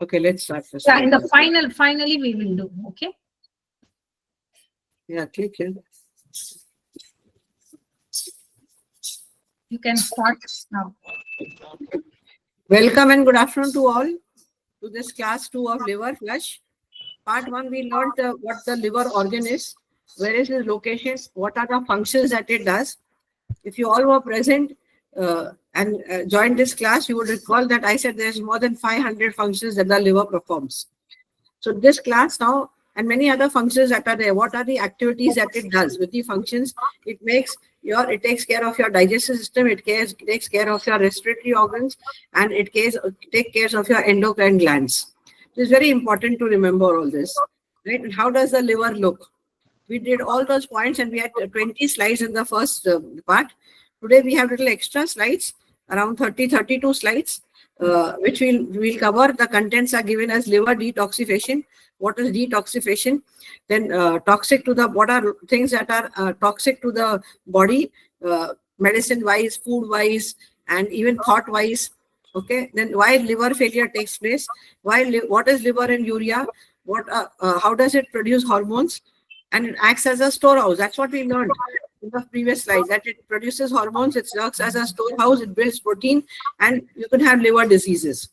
Okay, let's start first. Yeah, in the finally we will do. Okay. Yeah, click here. You can start now. Welcome and good afternoon to all to this class 2 of liver flush. Part 1, we learned what the liver organ is, where is its location, what are the functions that it does. If you all were present and joined this class, you would recall that I said there's more than 500 functions that the liver performs. So this class now and many other functions that are there, what are the activities that it does with the functions? It takes care of your digestive system, takes care of your respiratory organs, and it takes care of your endocrine glands. It's very important to remember all this, right? And how does the liver look? We did all those points and we had 20 slides in the first part. Today we have little extra slides, around 32 slides, which we'll cover. The contents are given as liver detoxification. What is detoxification? Then what are things that are toxic to the body, medicine-wise, food-wise, and even thought-wise. Okay, then why liver failure takes place? What is liver and urea? How does it produce hormones? And it acts as a storehouse. That's what we learned in the previous slides, that it produces hormones, it works as a storehouse, it builds protein, and you can have liver diseases,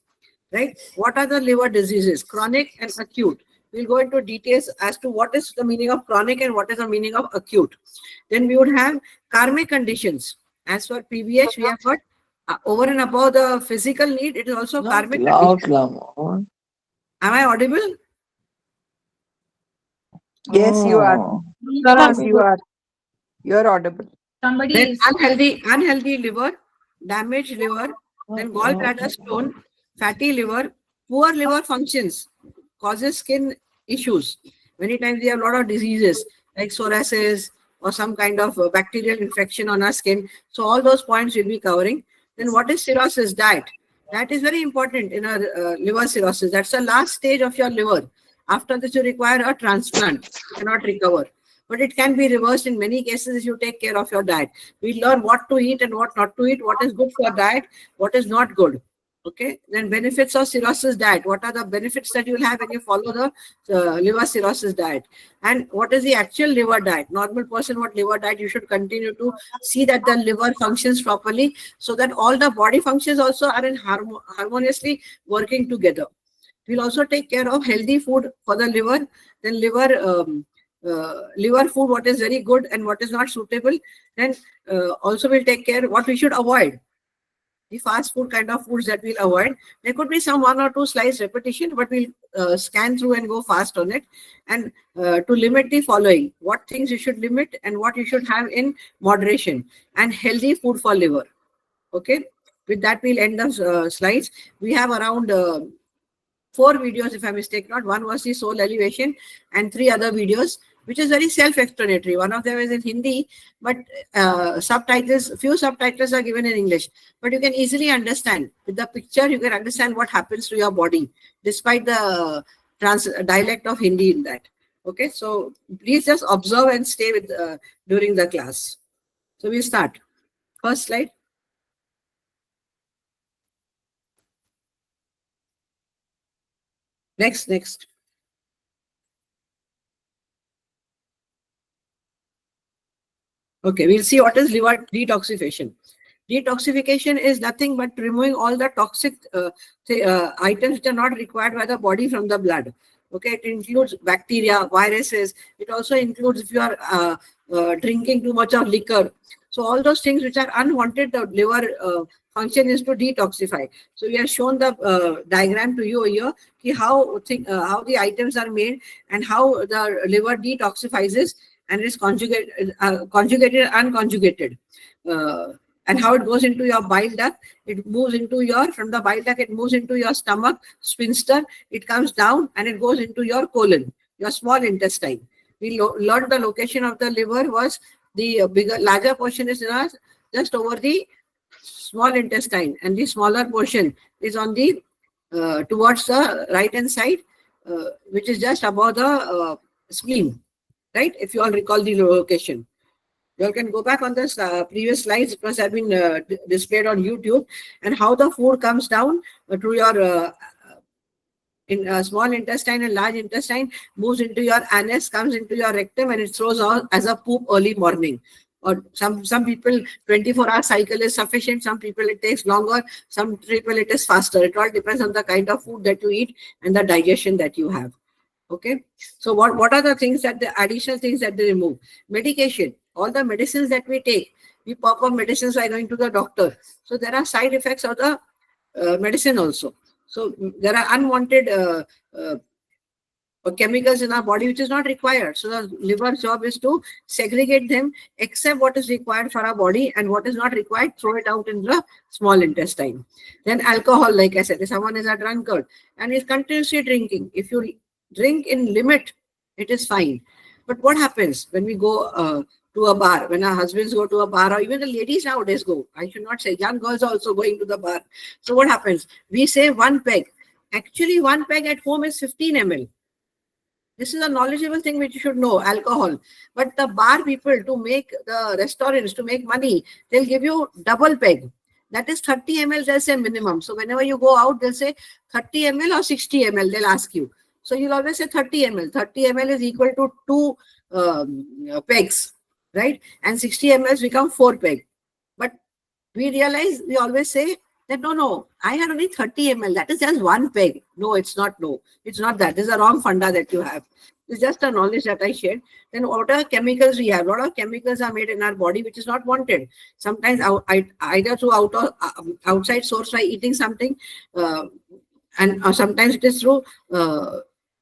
right? What are the liver diseases? Chronic and acute. We'll go into details as to what is the meaning of chronic and what is the meaning of acute. Then we would have karmic conditions. As for PBH, we have got over and above the physical need, it is also karmic conditions. Am I audible? Yes, you are. You are. You are audible. Somebody Then is unhealthy liver, damaged liver, then gallbladder stone, fatty liver, poor liver functions, causes skin issues. Many times we have a lot of diseases like psoriasis or some kind of bacterial infection on our skin. So all those points we'll be covering. Then what is cirrhosis? Diet. That is very important in our liver cirrhosis. That's the last stage of your liver. After this, you require a transplant. You cannot recover. But it can be reversed in many cases if you take care of your diet. We learn what to eat and what not to eat, what is good for diet, what is not good. Okay. Then benefits of cirrhosis diet. What are the benefits that you will have when you follow the liver cirrhosis diet? And what is the actual liver diet? Normal person, what liver diet you should continue to see that the liver functions properly so that all the body functions also are in harmoniously working together. We'll also take care of healthy food for the liver. Then liver food, what is very good and what is not suitable. Then also we'll take care what we should avoid. The fast food kind of foods that we'll avoid. There could be some 1 or 2 slides repetition, but we'll scan through and go fast on it. And to limit the following, what things you should limit and what you should have in moderation, and healthy food for liver. Okay. With that, we'll end the slides. We have around 4 videos, if I mistake not. One was the soul elevation and 3 other videos, which is very self-explanatory. One of them is in Hindi, but few subtitles are given in English. But you can easily understand. With the picture, you can understand what happens to your body, despite the dialect of Hindi in that. Okay, so please just observe and stay with during the class. So we'll start. First slide. Next. Okay, we'll see what is liver detoxification. Detoxification is nothing but removing all the toxic items which are not required by the body from the blood. Okay, it includes bacteria, viruses. It also includes if you are drinking too much of liquor. So all those things which are unwanted, the liver function is to detoxify. So we have shown the diagram to you here, how the items are made and how the liver detoxifies and is conjugated and unconjugated. And how it goes into your bile duct. It moves into from the bile duct, it moves into your stomach, sphincter. It comes down and it goes into your colon, your small intestine. We learned the location of the liver was the larger portion is just over the small intestine, and the smaller portion is on the towards the right hand side, which is just above the spleen. Right? If you all recall the location. You all can go back on this previous slides. It must have been displayed on YouTube, and how the food comes down to your in small intestine and large intestine, moves into your anus, comes into your rectum, and it throws out as a poop early morning. Or some people 24-hour cycle is sufficient. Some people it takes longer. Some people it is faster. It all depends on the kind of food that you eat and the digestion that you have. Okay. So what are the things that the additional things that they remove? Medication. All the medicines that we take, we pop up medicines by going to the doctor. So there are side effects of the medicine also. So there are unwanted chemicals in our body which is not required. So the liver's job is to segregate them, accept what is required for our body, and what is not required, throw it out in the small intestine. Then alcohol, like I said, if someone is a drunkard and is continuously drinking, if you drink in limit, it is fine. But what happens when we go to a bar, when our husbands go to a bar, or even the ladies nowadays go, I should not say, young girls are also going to the bar. So what happens? We say 1 peg. Actually, 1 peg at home is 15 ml. This is a knowledgeable thing which you should know, alcohol. But the bar people, to make the restaurants, to make money, they'll give you double peg. That is 30 ml, they'll say minimum. So whenever you go out, they'll say 30 ml or 60 ml, they'll ask you. So you'll always say 30 ml. 30 ml is equal to 2 pegs, right? And 60 ml become 4 peg. But we realize, we always say that no, I had only 30 ml. That is just 1 peg. No, it's not. No, it's not that. This is a wrong funda that you have. It's just a knowledge that I shared. Then what are chemicals we have? A lot of chemicals are made in our body which is not wanted. Sometimes either through outside source by eating something, and sometimes it is through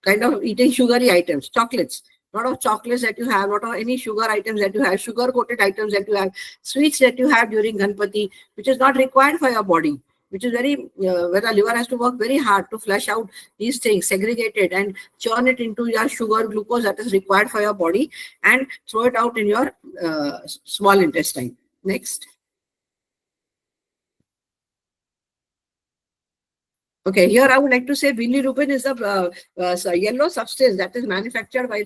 kind of eating sugary items, chocolates. A lot of chocolates that you have, a lot of any sugar items that you have, sugar-coated items that you have, sweets that you have during Ganpati, which is not required for your body, which is very, where the liver has to work very hard to flush out these things, segregate it and churn it into your sugar, glucose that is required for your body, and throw it out in your small intestine. Next. Okay, here I would like to say bilirubin is a yellow substance that is manufactured by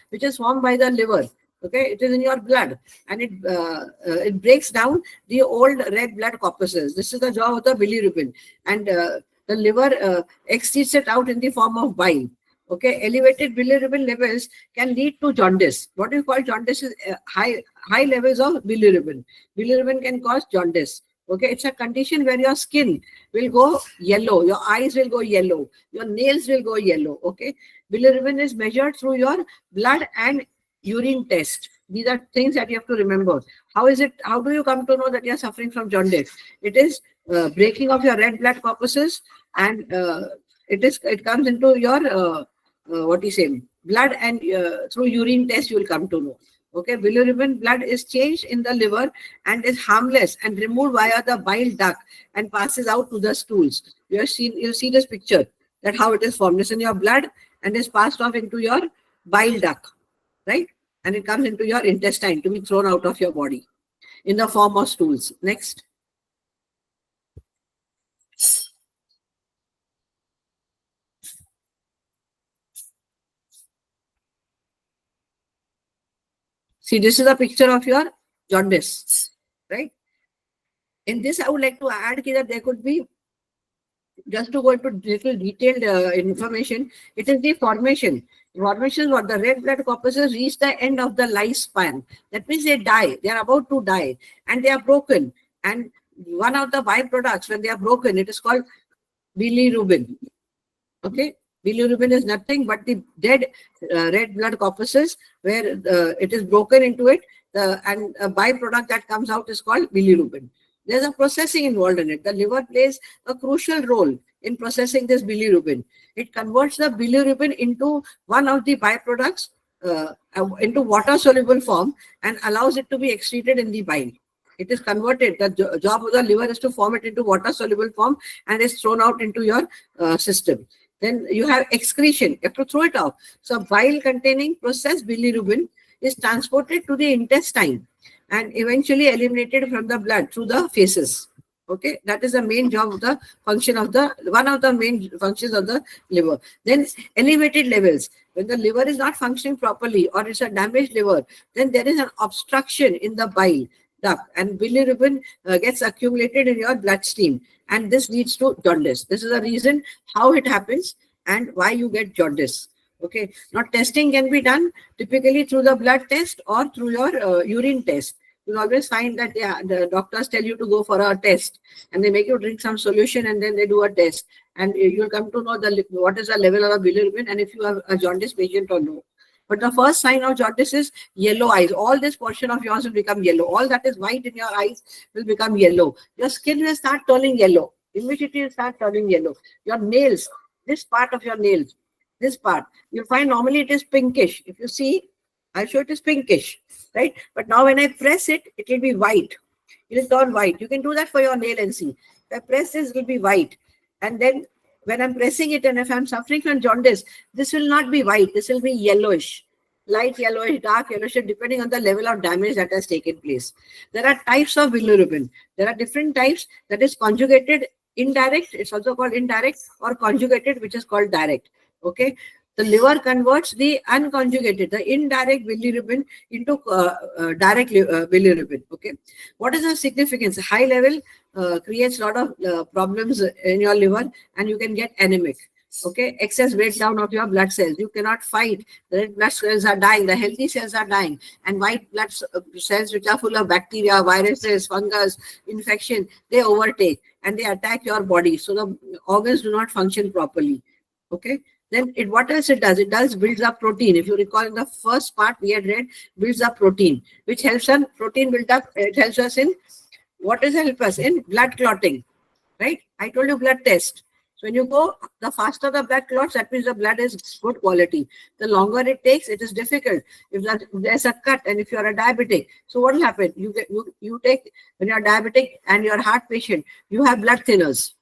which is formed by the liver. Okay, it is in your blood, and it breaks down the old red blood corpuscles. This is the job of the bilirubin, and the liver excretes it out in the form of bile. Okay, elevated bilirubin levels can lead to jaundice. What we call jaundice is high levels of bilirubin. Bilirubin can cause jaundice. Okay, it's a condition where your skin will go yellow, your eyes will go yellow, your nails will go yellow. Okay, bilirubin is measured through your blood and urine test. These are things that you have to remember. How do you come to know that you are suffering from jaundice? It is breaking of your red blood corpuscles, and it comes into your blood, and through urine test you will come to know. Okay, bilirubin blood is changed in the liver and is harmless and removed via the bile duct and passes out to the stools. You'll see this picture, that how it is formed. It's in your blood and is passed off into your bile duct, right? And it comes into your intestine to be thrown out of your body in the form of stools. Next. See, this is a picture of your jaundice, right? In this, I would like to add that there could be, just to go into little detailed information, it is the formation. Formation what the red blood corpuscles reach the end of the lifespan. That means they die. They are about to die, and they are broken. And one of the byproducts when they are broken, it is called bilirubin. Okay. Bilirubin is nothing but the dead red blood corpuscles where it is broken into it, and a byproduct that comes out is called bilirubin. There's a processing involved in it. The liver plays a crucial role in processing this bilirubin. It converts the bilirubin into one of the byproducts into water-soluble form and allows it to be excreted in the bile. It is converted. The job of the liver is to form it into water-soluble form and is thrown out into your system. Then you have excretion. You have to throw it out. So bile containing processed bilirubin is transported to the intestine and eventually eliminated from the blood through the feces. Okay, that is the main job of the function of one of the main functions of the liver. Then elevated levels. When the liver is not functioning properly or it's a damaged liver, then there is an obstruction in the bile duct and bilirubin gets accumulated in your bloodstream, and this leads to jaundice. This is the reason how it happens. and why you get jaundice. Okay. Now, testing can be done typically through the blood test or through your urine test. You'll always find that the doctors tell you to go for a test, and they make you drink some solution, and then they do a test, and you'll come to know what is the level of bilirubin, and if you have a jaundice patient or no. But the first sign of jaundice is yellow eyes. All this portion of yours will become yellow. All that is white in your eyes will become yellow. Your skin will start turning yellow. Immediately will start turning yellow. Your nails, this part of your nails, this part, you'll find normally it is pinkish. If you see, I'll show it is pinkish, right? But now when I press it, it will be white. It will turn white. You can do that for your nail and see. If I press this, it will be white. And then when I'm pressing it, and if I'm suffering from jaundice, this will not be white. This will be yellowish, light yellowish, dark yellowish, depending on the level of damage that has taken place. There are types of bilirubin. There are different types. That is conjugated indirect. It's also called indirect, or conjugated, which is called direct. Okay. The liver converts the unconjugated, the indirect bilirubin into direct bilirubin. Okay. What is the significance? High level creates a lot of problems in your liver, and you can get anemic. Okay. Excess breakdown of your blood cells. You cannot fight. The red blood cells are dying. The healthy cells are dying. And white blood cells, which are full of bacteria, viruses, fungus, infection, they overtake and they attack your body. So the organs do not function properly. Okay. Then what else it does? It builds up protein. If you recall in the first part we had read, builds up protein, which helps us, protein build up, it helps us in, what does it help us in? Blood clotting, right? I told you blood test. So when you go, the faster the blood clots, that means the blood is good quality. The longer it takes, it is difficult. If there's a cut, and if you're a diabetic, so what will happen? You take, when you're diabetic and you're a heart patient, you have blood thinners.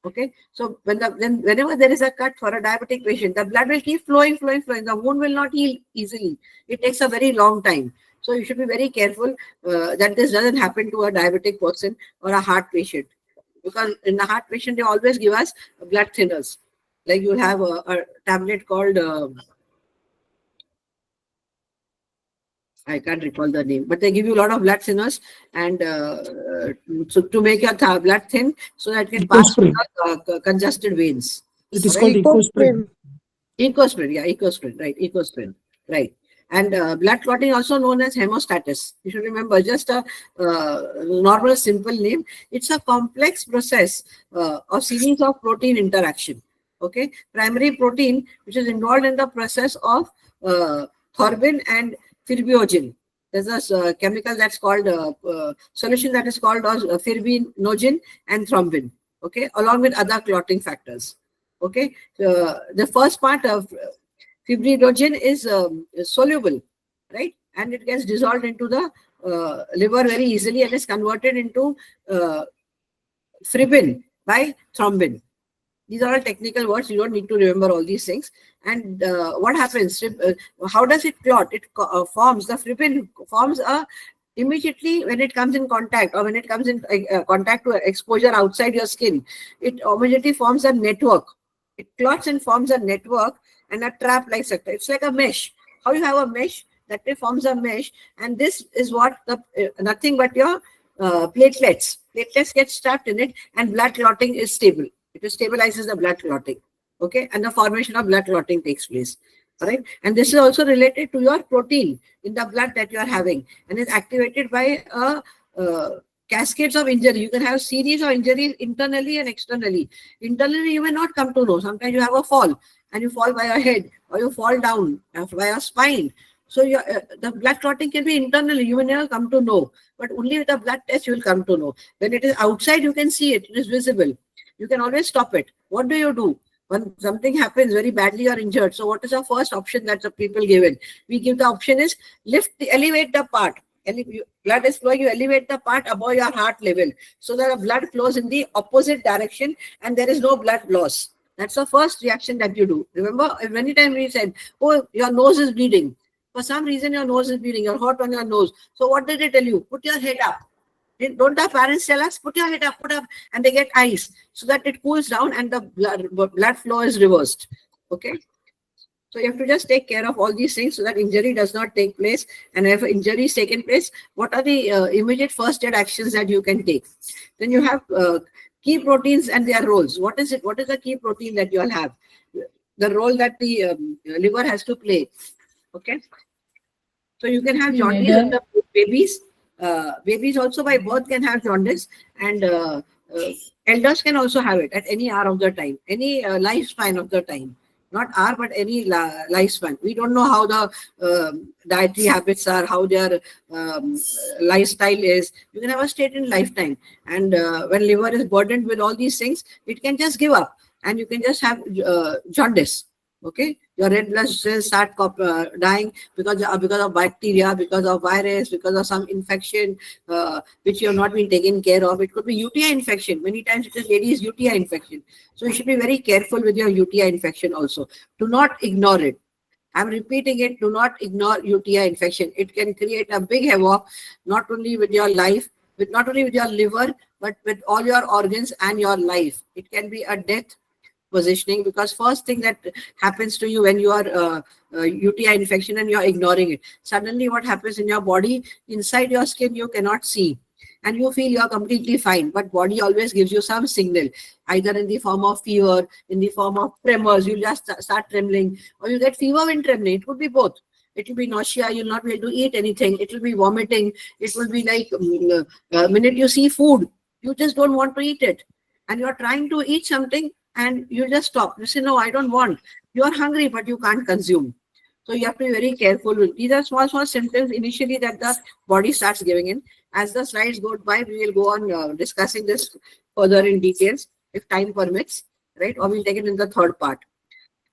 Okay, so whenever there is a cut for a diabetic patient, the blood will keep flowing. The wound will not heal easily. It takes a very long time. So you should be very careful that this doesn't happen to a diabetic person or a heart patient. Because in the heart patient, they always give us blood thinners. Like you'll have a tablet called, I can't recall the name, but they give you a lot of blood thinners, and so to make your blood thin, so that it can pass through the congested veins. It is called ecosprin. Ecosprin, yeah, ecosprin, right, ecosprin, right. And blood clotting, also known as hemostasis. You should remember, just a normal, simple name. It's a complex process of series of protein interaction. Okay, primary protein, which is involved in the process of thrombin and fibrinogen. There's a chemical that's called solution that is called as fibrinogen and thrombin. Okay, along with other clotting factors. Okay, the first part of fibrinogen is soluble, right? And it gets dissolved into the liver very easily, and is converted into fibrinogen by thrombin. These are all technical words. You don't need to remember all these things. And what happens? How does it clot? It forms, the fibrinogen forms immediately when it comes in contact, or when it comes in contact to exposure outside your skin. It immediately forms a network. It clots and forms a network and a trap-like structure. It's like a mesh. How you have a mesh, that way forms a mesh, and this is what the nothing but your platelets. Platelets get trapped in it, and blood clotting is stable. It stabilizes the blood clotting. Okay, and the formation of blood clotting takes place. All right, and this is also related to your protein in the blood that you are having, and is activated by cascades of injury. You can have series of injuries internally and externally. Internally, you may not come to know. Sometimes you have a fall, and you fall by your head, or you fall down by your spine. So the blood clotting can be internally. You will never come to know, but only with a blood test you will come to know. When it is outside, you can see it. It is visible. You can always stop it. What do? When something happens very badly or injured, so what is the first option that the people given? We give the option is elevate the part. Blood is flowing, you elevate the part above your heart level, so that the blood flows in the opposite direction and there is no blood loss. That's the first reaction that you do. Remember, many times we said, oh, your nose is bleeding. For some reason, your nose is bleeding. You're hot on your nose. So what did they tell you? Put your head up. Don't our parents tell us, put your head up, and they get ice so that it cools down and the blood flow is reversed. Okay. So you have to just take care of all these things so that injury does not take place. And if injury is taken place, what are the immediate first aid actions that you can take? Then you have key proteins and their roles. What is it? What is the key protein that you all have? the role that the liver has to play. Okay. So you can have jaundice in the babies. Babies also by birth can have jaundice, and elders can also have it at any hour of the time, any lifespan of the time. Not hour, but any lifespan. We don't know how the dietary habits are, how their lifestyle is. You can have a state in lifetime, and when liver is burdened with all these things, it can just give up, and you can just have jaundice. Okay, your red blood cells start dying because of bacteria, because of virus, because of some infection which you have not been taken care of. It could be UTI infection. Many times it is ladies' UTI infection. So you should be very careful with your UTI infection also. Do not ignore it. I'm repeating it. Do not ignore UTI infection. It can create a big havoc, not only with your life, with not only with your liver, but with all your organs and your life. It can be a death positioning, because first thing that happens to you when you are UTI infection and you're ignoring it, suddenly what happens in your body, inside your skin, you cannot see, and you feel you're completely fine, but body always gives you some signal, either in the form of fever, in the form of tremors. You just start trembling, or you get fever when trembling. It could be both. It will be nausea, you'll not be able to eat anything, it will be vomiting, it will be like minute you see food, you just don't want to eat it, and you're trying to eat something and you just stop. You say, no, I don't want. You are hungry, but you can't consume. So you have to be very careful. These are small symptoms initially that the body starts giving in. As the slides go by, we will go on discussing this further in details, if time permits, right? Or we'll take it in the third part.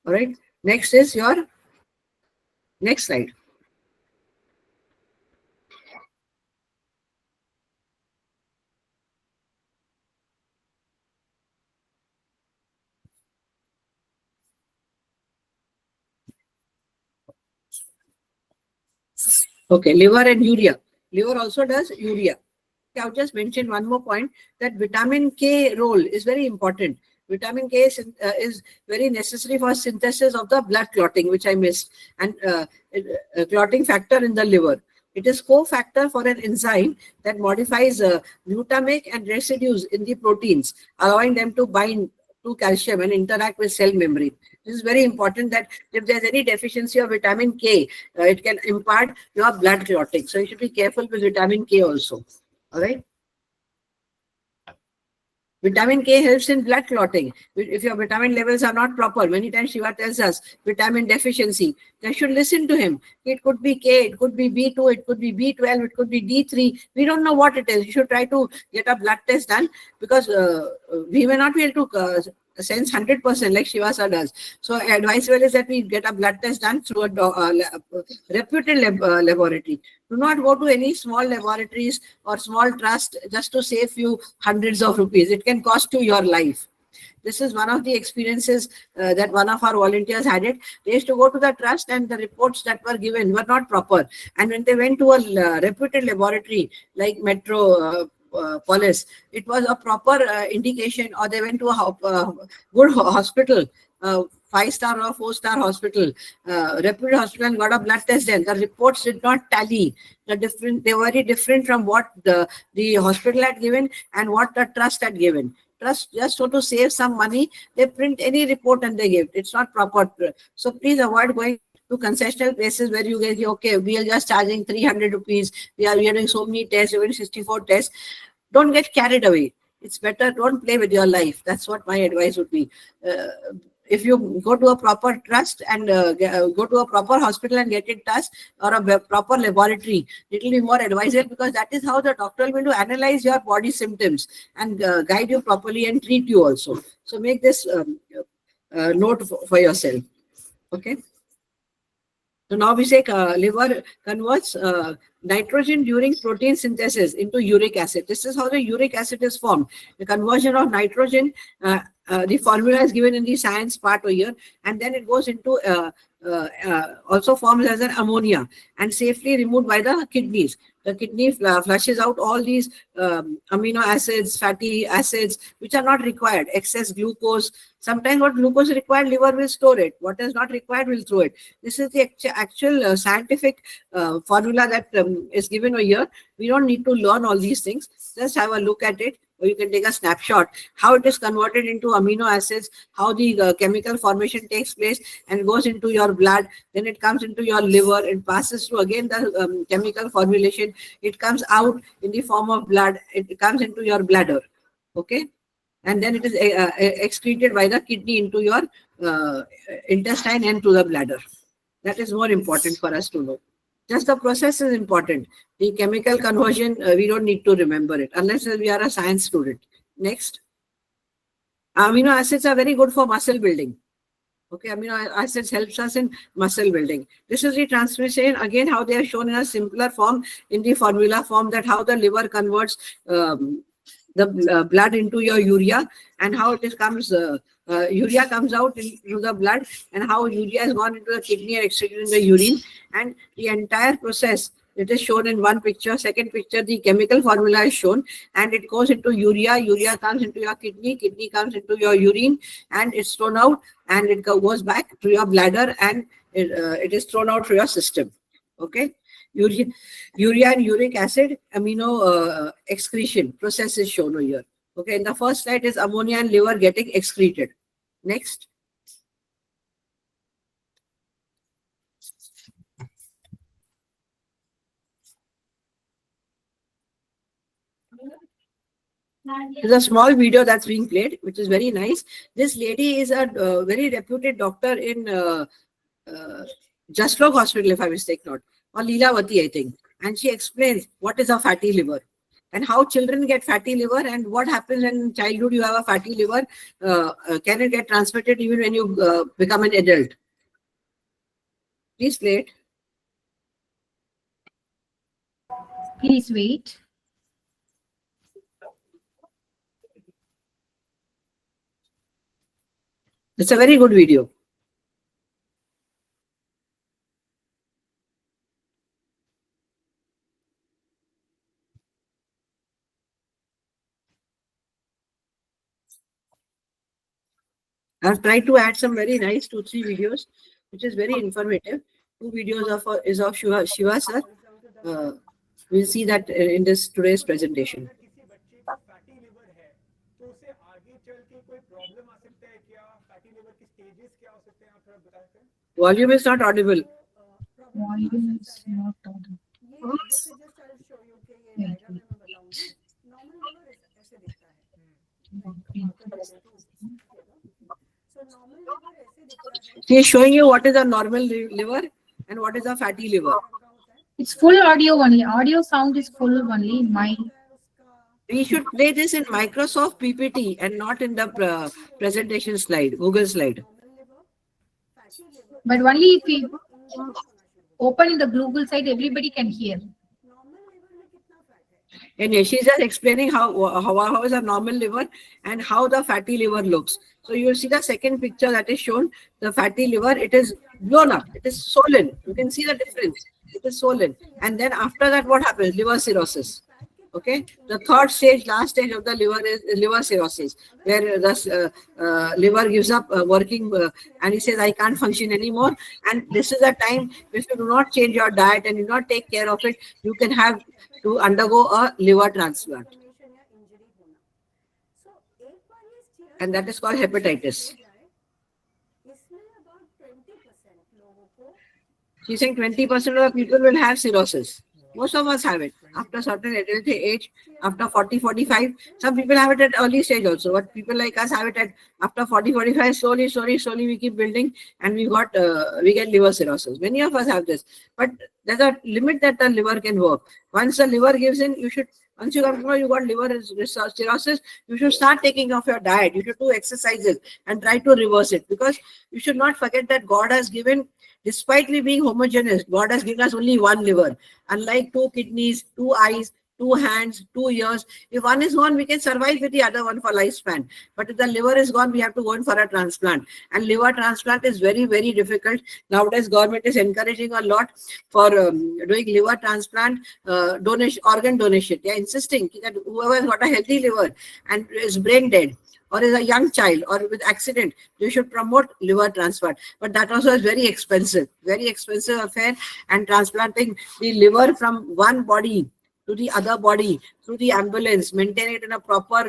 All right. Next is your next slide. Okay, liver and urea. Liver also does urea. I'll just mention one more point, that vitamin K role is very important. Vitamin K is very necessary for synthesis of the blood clotting, which I missed, and clotting factor in the liver. It is cofactor for an enzyme that modifies glutamic and residues in the proteins, allowing them to bind to calcium and interact with cell membrane. This is very important, that if there's any deficiency of vitamin K, it can impart your blood clotting. So you should be careful with vitamin K also. All right. Vitamin K helps in blood clotting. If your vitamin levels are not proper, many times Shiva tells us vitamin deficiency, they should listen to him. It could be K, it could be B2, it could be B12, it could be D3. We don't know what it is. You should try to get a blood test done, because we may not be able to sense 100% like Shiva sir does. So advice is that we get a blood test done through a reputed laboratory. Do not go to any small laboratories or small trust just to save you hundreds of rupees. It can cost you your life. This is one of the experiences that one of our volunteers had it. They used to go to the trust, and the reports that were given were not proper. And when they went to a reputed laboratory like Metro Police, it was a proper indication, or they went to a good hospital, 5-star or 4-star hospital, reputed hospital, and got a blood test done. The reports did not tally. They were very different from what the hospital had given and what the trust had given. Trust, just so to save some money, they print any report and they give. It's not proper. So please avoid going to concessional places where you get, okay, we are just charging 300 rupees. We are doing so many tests, even 64 tests. Don't get carried away. It's better, don't play with your life. That's what my advice would be. If you go to a proper trust and go to a proper hospital and get it tested, or a proper laboratory, it will be more advisable, because that is how the doctor will do, analyze your body symptoms and guide you properly and treat you also. So make this note for yourself. Okay. So now we say liver converts nitrogen during protein synthesis into uric acid. This is how the uric acid is formed. The conversion of nitrogen, the formula is given in the science part over here, and then it goes into also forms as an ammonia and safely removed by the kidneys. The kidney flushes out all these amino acids, fatty acids, which are not required, excess glucose. Sometimes what glucose is required, liver will store it. What is not required, will throw it. This is the actual scientific formula that is given over here. We don't need to learn all these things. Just have a look at it. or you can take a snapshot, how it is converted into amino acids, how the chemical formation takes place and goes into your blood, then it comes into your liver and passes through again the chemical formulation. It comes out in the form of blood. It comes into your bladder. Okay. And then it is excreted by the kidney into your intestine and to the bladder. That is more important for us to know. Just the process is important. The chemical conversion, we don't need to remember it unless we are a science student. Next. Amino acids are very good for muscle building. Okay, amino acids helps us in muscle building. This is the transmission, again, how they are shown in a simpler form, in the formula form, that how the liver converts the blood into your urea, and how it comes, urea comes out into the blood, and how urea has gone into the kidney and excreted in the urine, and the entire process, it is shown in one picture. Second picture, the chemical formula is shown, and it goes into urea. Urea comes into your kidney. Kidney comes into your urine, and it's thrown out, and it goes back to your bladder, and it is thrown out through your system. Okay. Urea and uric acid amino excretion process is shown over here. Okay. In the first slide is ammonia and liver getting excreted. Next. There's a small video that's being played, which is very nice. This lady is a very reputed doctor in Just Log Hospital, if I mistake not, or Leelavati, I think. And she explains what is a fatty liver and how children get fatty liver and what happens in childhood you have a fatty liver. Can it get transmitted even when you become an adult? Please play it. Please wait. It's a very good video. I've tried to add some very nice 2-3 videos, which is very informative. 2 videos is of Shiva sir. We'll see that in this today's presentation. Volume is not audible. Volume is not audible. She is showing you what is a normal liver and what is a fatty liver. It's full audio only. Audio sound is full only. We should play this in Microsoft PPT and not in the presentation slide, Google slide. But only if we open in the Google site, everybody can hear. And she's just explaining how is a normal liver and how the fatty liver looks. So you will see the second picture that is shown, the fatty liver, it is blown up, it is swollen. You can see the difference. It is swollen. And then after that, what happens? Liver cirrhosis. Okay. The third stage, last stage of the liver is liver cirrhosis, where the liver gives up working and he says, I can't function anymore. And this is a time, if you do not change your diet and you not take care of it, you can have to undergo a liver transplant. And that is called hepatitis. She's saying 20% of the people will have cirrhosis. Most of us have it after certain adult age, after 40, 45. Some people have it at early stage also, but people like us have it at after 40, 45. Slowly we keep building and we get liver cirrhosis. Many of us have this, but there's a limit that the liver can work. Once the liver gives in, once you come to know you got liver cirrhosis, you should start taking off your diet. You should do exercises and try to reverse it, because you should not forget that God has given, despite we being homogeneous, God has given us only one liver. Unlike 2 kidneys, 2 eyes, 2 hands, 2 ears. If one is gone, we can survive with the other one for lifespan. But if the liver is gone, we have to go in for a transplant. And liver transplant is very, very difficult. Nowadays, government is encouraging a lot for doing liver transplant, organ donation. They are insisting that whoever has got a healthy liver and is brain dead, or is a young child, or with accident, you should promote liver transplant. But that also is very expensive affair. And transplanting the liver from one body to the other body through the ambulance, maintain it in a proper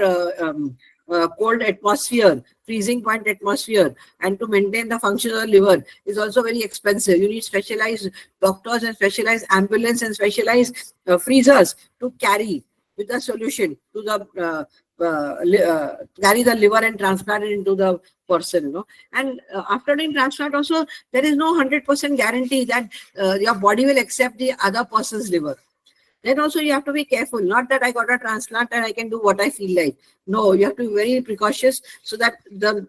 cold atmosphere, freezing point atmosphere, and to maintain the function of the liver is also very expensive. You need specialized doctors and specialized ambulance and specialized freezers to carry with the solution to the carry the liver and transplant it into the person, And after doing transplant also, there is no 100% guarantee that your body will accept the other person's liver. Then also you have to be careful. Not that I got a transplant and I can do what I feel like. No, you have to be very precautious so that the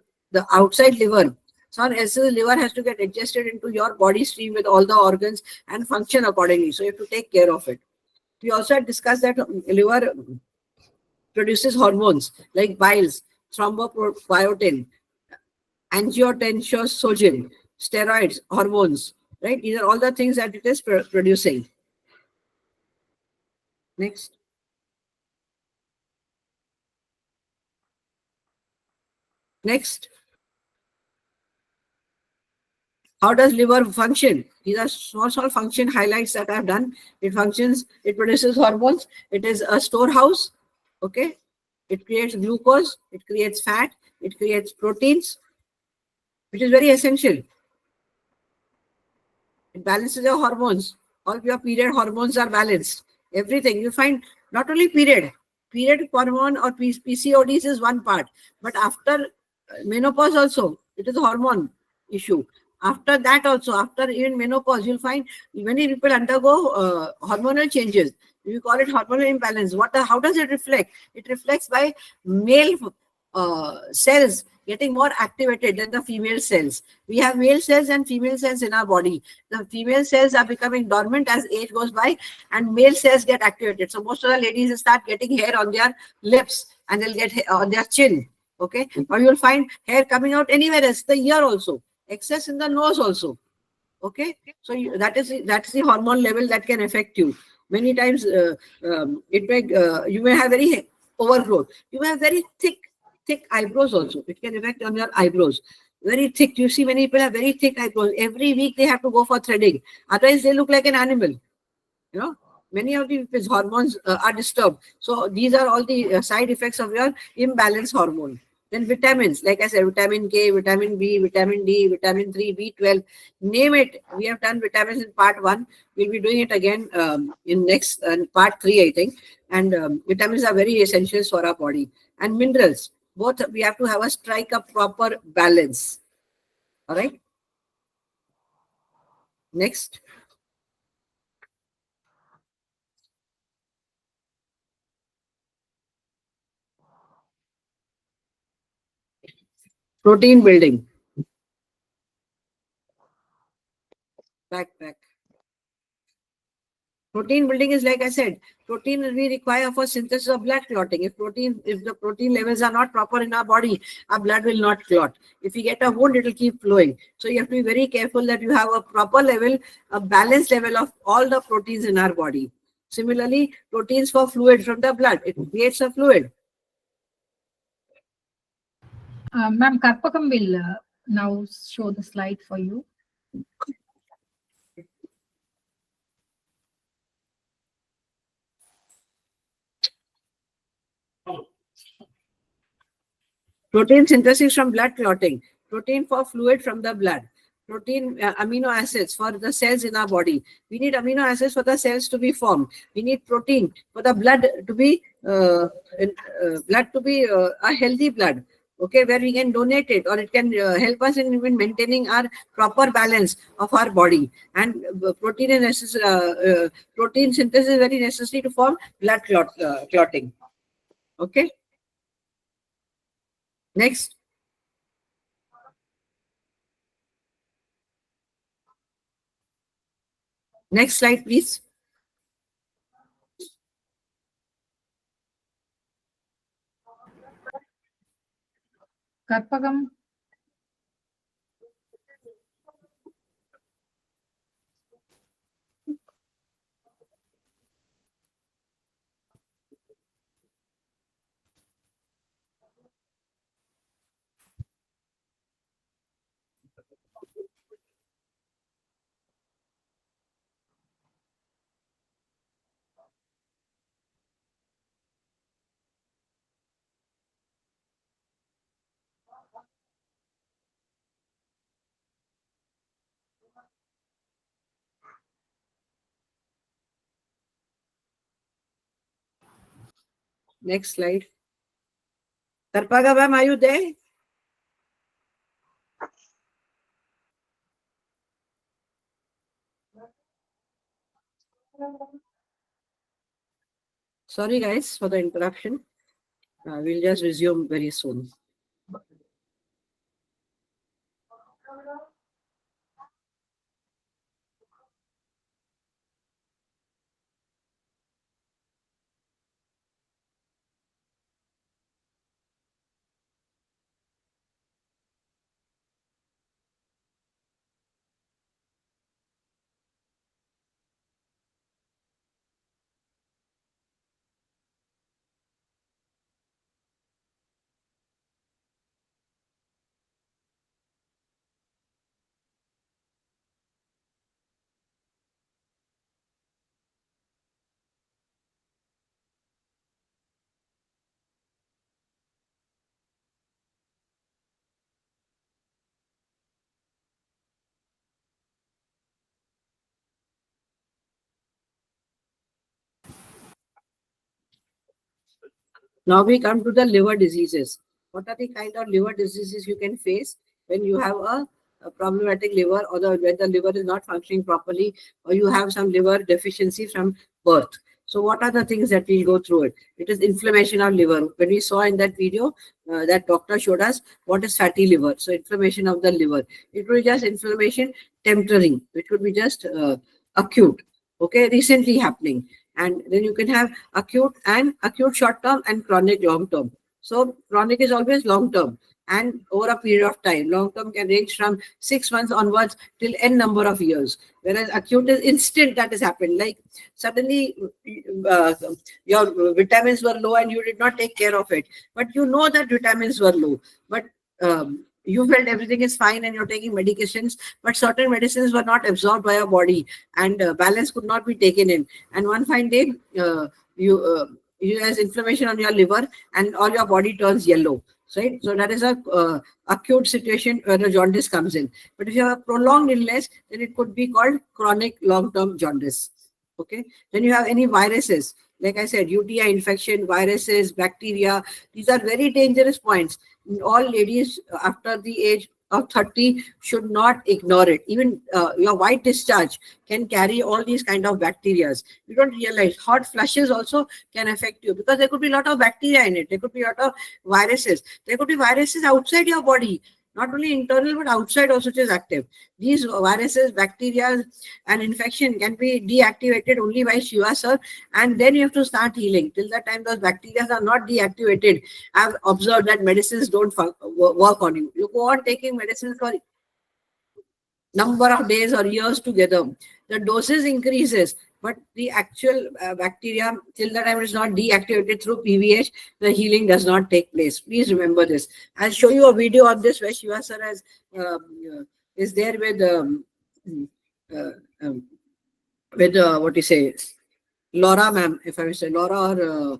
outside liver, someone else's liver has to get adjusted into your body stream with all the organs and function accordingly. So you have to take care of it. We also had discussed that liver produces hormones like biles, thrombopoietin, angiotensin, steroids, hormones, right? These are all the things that it is producing. Next. Next. How does liver function? These are small function highlights that I've done. It functions, it produces hormones, it is a storehouse, okay? It creates glucose, it creates fat, it creates proteins, which is very essential. It balances your hormones. All your period hormones are balanced. Everything. You find not only period hormone or PCODs is one part, but after menopause also, it is a hormone issue. After that also, after even menopause, you'll find many people undergo hormonal changes. We call it hormonal imbalance. How does it reflect? It reflects by male cells getting more activated than the female cells. We have male cells and female cells in our body. The female cells are becoming dormant as age goes by, and male cells get activated. So most of the ladies start getting hair on their lips, and they'll get hair on their chin. Okay, or you'll find hair coming out anywhere else, the ear also, excess in the nose also. Okay, so that's the hormone level that can affect you. Many times you may have very overgrowth. You may have very thick eyebrows also. It can affect on your eyebrows. Very thick. You see many people have very thick eyebrows. Every week they have to go for threading. Otherwise they look like an animal. Many of these hormones are disturbed. So these are all the side effects of your imbalanced hormone. Then vitamins, like I said, vitamin K, vitamin B, vitamin D, vitamin 3, B12, name it. We have done vitamins in part 1. We'll be doing it again in next part 3, I think. And vitamins are very essential for our body. And minerals, both we have to have a strike a proper balance. All right. Next. Protein building. Back. Protein building is, like I said, protein we require for synthesis of blood clotting. If the protein levels are not proper in our body, our blood will not clot. If we get a wound, it will keep flowing. So you have to be very careful that you have a proper level, a balanced level of all the proteins in our body. Similarly, proteins for fluid from the blood, it creates a fluid. Ma'am, Karpakam will now show the slide for you. Protein synthesis from blood clotting, protein for fluid from the blood, protein amino acids for the cells in our body. We need amino acids for the cells to be formed. We need protein for the blood to be a healthy blood. Okay, where we can donate it, or it can help us in even maintaining our proper balance of our body. And protein synthesis is very necessary to form blood clotting. Okay. Next. Next slide, please. Karpakam. Next slide. Tarpaga ma'am, are you there? Sorry guys for the interruption. We'll just resume very soon. Now we come to the liver diseases. What are the kind of liver diseases you can face when you have a problematic liver, or when the liver is not functioning properly, or you have some liver deficiency from birth? So what are the things that we'll go through it? It is inflammation of liver. When we saw in that video, that doctor showed us what is fatty liver. So inflammation of the liver. It will be just inflammation temporary, which would be just acute. Okay, recently happening. And then you can have acute short term and chronic long term. So chronic is always long term and over a period of time. Long term can range from 6 months onwards till n number of years. Whereas acute is instant, that has happened. Like suddenly uh, your vitamins were low and you did not take care of it. But you know that vitamins were low. But you felt everything is fine and you're taking medications, but certain medicines were not absorbed by your body, and balance could not be taken in. And one fine day, you has inflammation on your liver and all your body turns yellow. Right? So that is a acute situation where the jaundice comes in. But if you have a prolonged illness, then it could be called chronic long-term jaundice. Okay. Then you have any viruses. Like I said, UTI infection, viruses, bacteria. These are very dangerous points. All ladies after the age of 30 should not ignore it. Even your white discharge can carry all these kind of bacteria. You don't realize hot flushes also can affect you because there could be a lot of bacteria in it. There could be a lot of viruses. There could be viruses outside your body, not only internal but outside also, which is active. These viruses, bacteria, and infection can be deactivated only by Shiva sir, and then you have to start healing. Till that time, those bacteria are not deactivated. I've observed that medicines don't work on you. You go on taking medicines for number of days or years together. The doses increases, but the actual bacteria, till the time it is not deactivated through PVH, the healing does not take place. Please remember this. I'll show you a video of this where Shiva sir has, is there uh, um, with what you say, Laura ma'am, if I may say, Laura or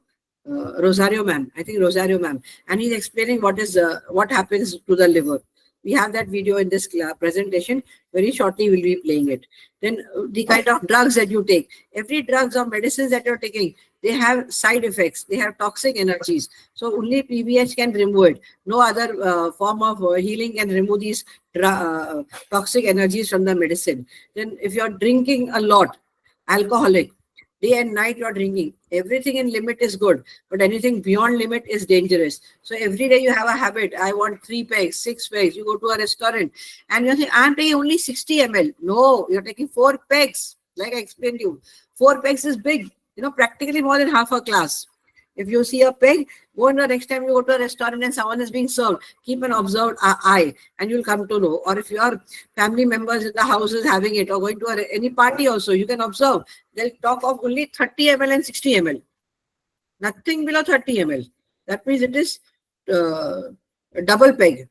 Rosario ma'am, I think Rosario ma'am, and he's explaining what happens to the liver. We have that video in this presentation. Very shortly, we'll be playing it. Then the kind of drugs that you take. Every drugs or medicines that you're taking, they have side effects. They have toxic energies. So only PVH can remove it. No other form of healing can remove these toxic energies from the medicine. Then if you're drinking a lot, alcoholic, day and night you're drinking, everything in limit is good, but anything beyond limit is dangerous. So every day you have a habit, I want 3 pegs, 6 pegs. You go to a restaurant and you think, I'm taking only 60 ml. No, you're taking 4 pegs. Like I explained to you, 4 pegs is big, practically more than half a glass. If you see a peg, go in the next time you go to a restaurant and someone is being served, keep an observed eye and you'll come to know. Or if your family members in the house is having it or going to any party also, you can observe. They'll talk of only 30 ml and 60 ml. Nothing below 30 ml. That means it is double peg.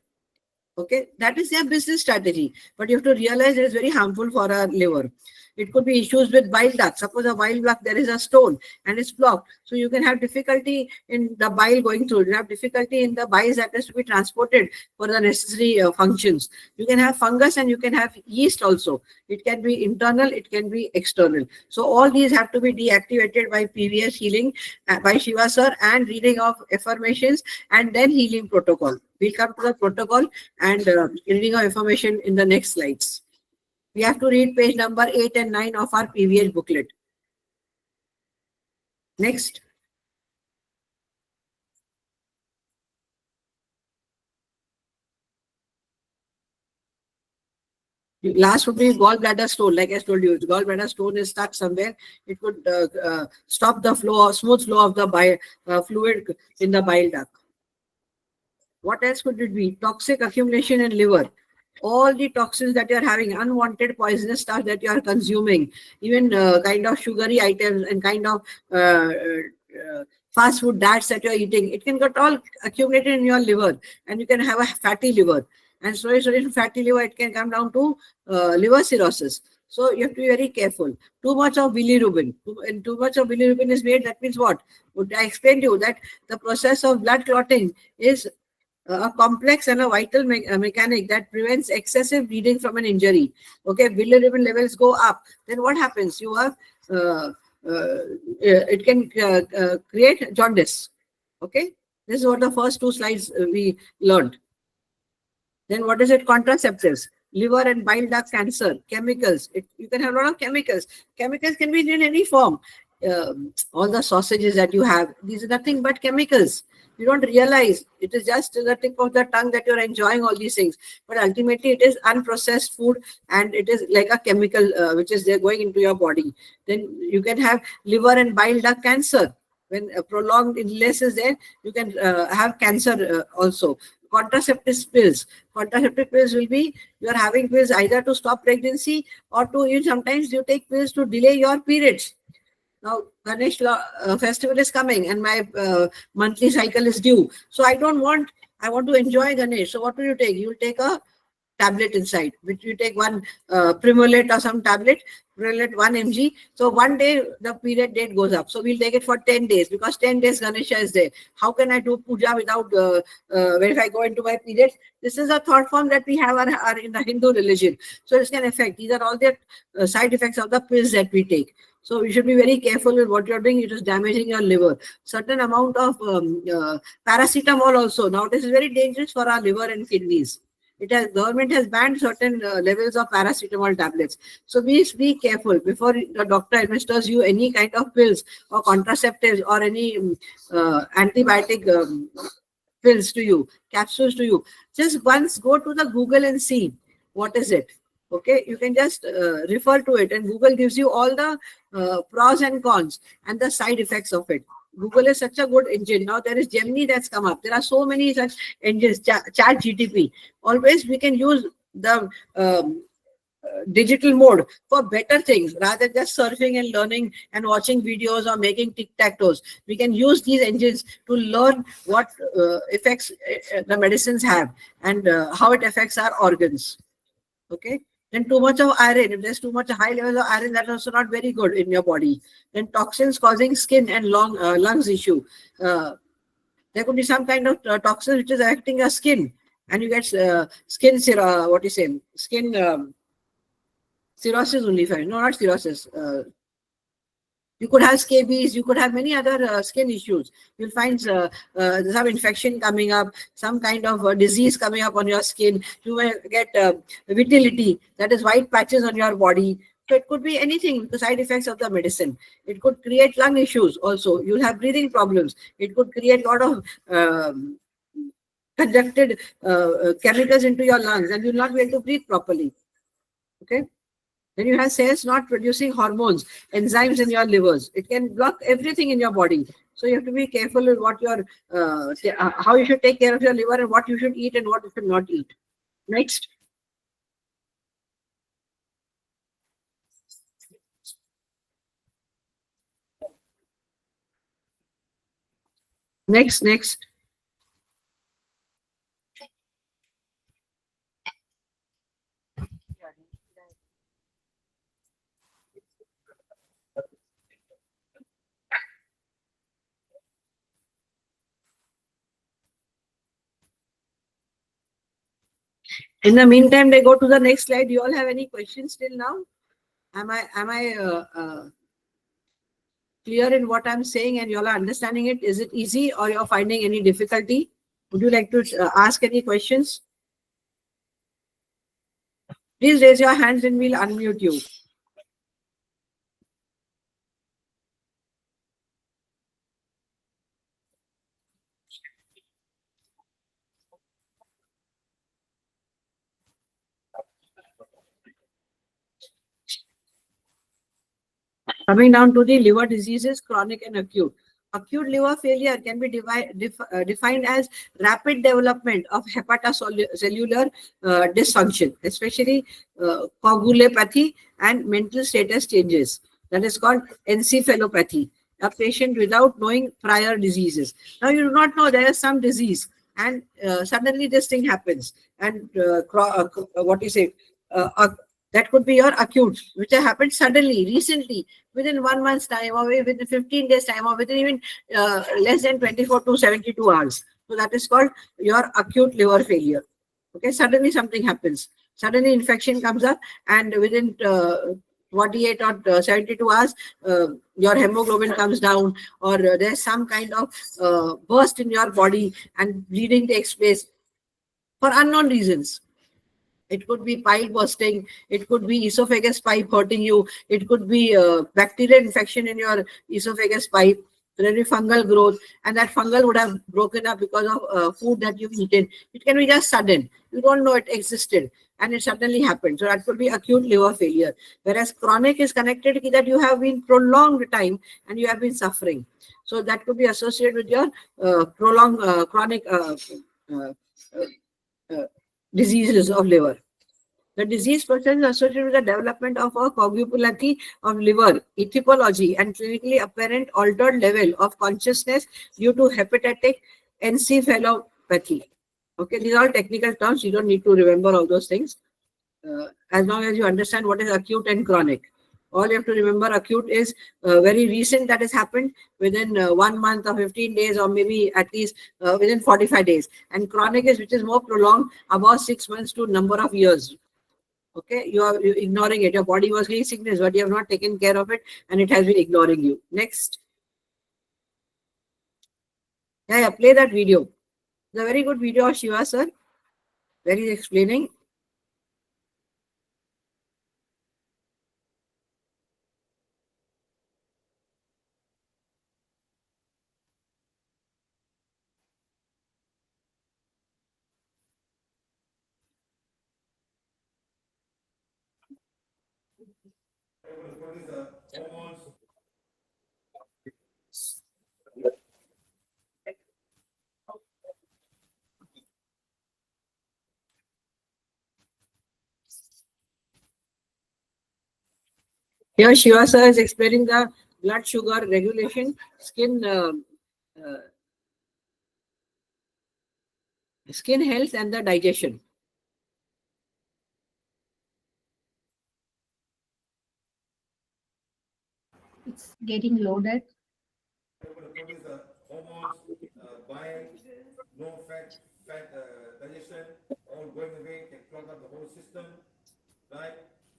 Okay, that is their business strategy. But you have to realize it is very harmful for our liver. It could be issues with bile duct. Suppose a bile duct, there is a stone and it's blocked. So you can have difficulty in the bile going through. You have difficulty in the bile that has to be transported for the necessary functions. You can have fungus and you can have yeast also. It can be internal, it can be external. So all these have to be deactivated by previous healing by Shiva sir and reading of affirmations and then healing protocol. We'll come to the protocol and reading of affirmation in the next slides. We have to read page number 8 and 9 of our PVH booklet. Next. Last would be gallbladder stone. Like I told you, gallbladder stone is stuck somewhere. It could stop the flow, smooth flow of the fluid in the bile duct. What else could it be? Toxic accumulation in liver. All the toxins that you are having, unwanted poisonous stuff that you are consuming, even kind of sugary items and kind of fast food diets that you are eating, it can get all accumulated in your liver and you can have a fatty liver. And slowly, slowly, fatty liver, it can come down to liver cirrhosis. So you have to be very careful. Too much of bilirubin. And too much of bilirubin is made. That means what? I explained to you that the process of blood clotting is a complex and a vital mechanic that prevents excessive bleeding from an injury. Okay, bilirubin levels go up. Then what happens? You have it can create jaundice. Okay, this is what the first two slides we learned. Then what is it? Contraceptives, liver and bile duct cancer, chemicals. You can have a lot of chemicals. Chemicals can be in any form. All the sausages that you have, these are nothing but chemicals. You don't realize it is just the tip of the tongue that you're enjoying all these things. But ultimately, it is unprocessed food and it is like a chemical which is there going into your body. Then you can have liver and bile duct cancer. When prolonged illness is there, you can have cancer also. Contraceptive pills. Contraceptive pills will be you are having pills either to stop pregnancy or to you sometimes you take pills to delay your periods. Now Ganesh festival is coming and my monthly cycle is due. So I want to enjoy Ganesh. So what will you take? You will take a tablet inside, which you take one Primolate or some tablet, Primolate 1 mg. So one day the period date goes up. So we'll take it for 10 days because 10 days Ganesha is there. How can I do puja without, when if I go into my period? This is a thought form that we have are in the Hindu religion. So this can affect. These are all the side effects of the pills that we take. So you should be very careful with what you're doing. It is damaging your liver. Certain amount of paracetamol also. Now this is very dangerous for our liver and kidneys. Government has banned certain levels of paracetamol tablets. So please be careful before the doctor administers you any kind of pills or contraceptives or any antibiotic pills to you, capsules to you. Just once go to the Google and see what is it. Okay, you can just refer to it and Google gives you all the pros and cons and the side effects of it. Google is such a good engine. Now there is Gemini that's come up. There are so many such engines, Chat GTP. Always we can use the digital mode for better things rather than just surfing and learning and watching videos or making tic-tac-toes. We can use these engines to learn what effects the medicines have and how it affects our organs. Okay. Then too much of iron. If there's too much high levels of iron, that's also not very good in your body. Then toxins causing skin and lungs issue. There could be some kind of toxin which is affecting your skin, and you get skin skin cirrhosis only. No, not cirrhosis. You could have scabies, you could have many other skin issues. You'll find some infection coming up, some kind of disease coming up on your skin. You may get vitiligo, that is white patches on your body. So it could be anything, the side effects of the medicine. It could create lung issues also. You'll have breathing problems. It could create a lot of conjuncted chemicals into your lungs and you'll not be able to breathe properly. Okay. Then you have cells not producing hormones, enzymes in your livers. It can block everything in your body. So you have to be careful with what your, how you should take care of your liver and what you should eat and what you should not eat. Next. Next. In the meantime, they go to the next slide. Do you all have any questions till now? Am I clear in what I'm saying and you all are understanding it? Is it easy or you're finding any difficulty? Would you like to ask any questions? Please raise your hands and we'll unmute you. Coming down to the liver diseases, chronic and acute. Acute liver failure can be defined as rapid development of hepatocellular dysfunction, especially coagulopathy and mental status changes. That is called encephalopathy. A patient without knowing prior diseases. Now you do not know there is some disease, and suddenly this thing happens. And what you say? That could be your acute, which have happened suddenly, recently, within 1 month's time, or within 15 days' time, or within even less than 24 to 72 hours. So that is called your acute liver failure. Okay, suddenly something happens. Suddenly infection comes up, and within 48 or 72 hours, your hemoglobin comes down, or there's some kind of burst in your body, and bleeding takes place for unknown reasons. It could be pile bursting. It could be esophagus pipe hurting you. It could be bacterial infection in your esophagus pipe. There will be fungal growth, and that fungal would have broken up because of food that you've eaten. It can be just sudden. You don't know it existed, and it suddenly happened. So that could be acute liver failure. Whereas chronic is connected to that you have been prolonged time and you have been suffering. So that could be associated with your prolonged chronic uh, diseases of liver. The disease process is associated with the development of a coagulopathy of liver, etiology, and clinically apparent altered level of consciousness due to hepatic encephalopathy. Okay, these are all technical terms. You don't need to remember all those things. As long as you understand what is acute and chronic. All you have to remember, acute is very recent, that has happened within 1 month or 15 days, or maybe at least within 45 days. And chronic is which is more prolonged, about 6 months to number of years. Okay, you're ignoring it. Your body was getting sickness, but you have not taken care of it, and it has been ignoring you. Next. Yeah, play that video. It's a very good video of Shiva, sir, where he's explaining. Here, Shiva sir is explaining the blood sugar regulation, skin health, and the digestion. It's getting loaded. Hormones, bile, no fat digestion, all going away, can clog up the whole system, right?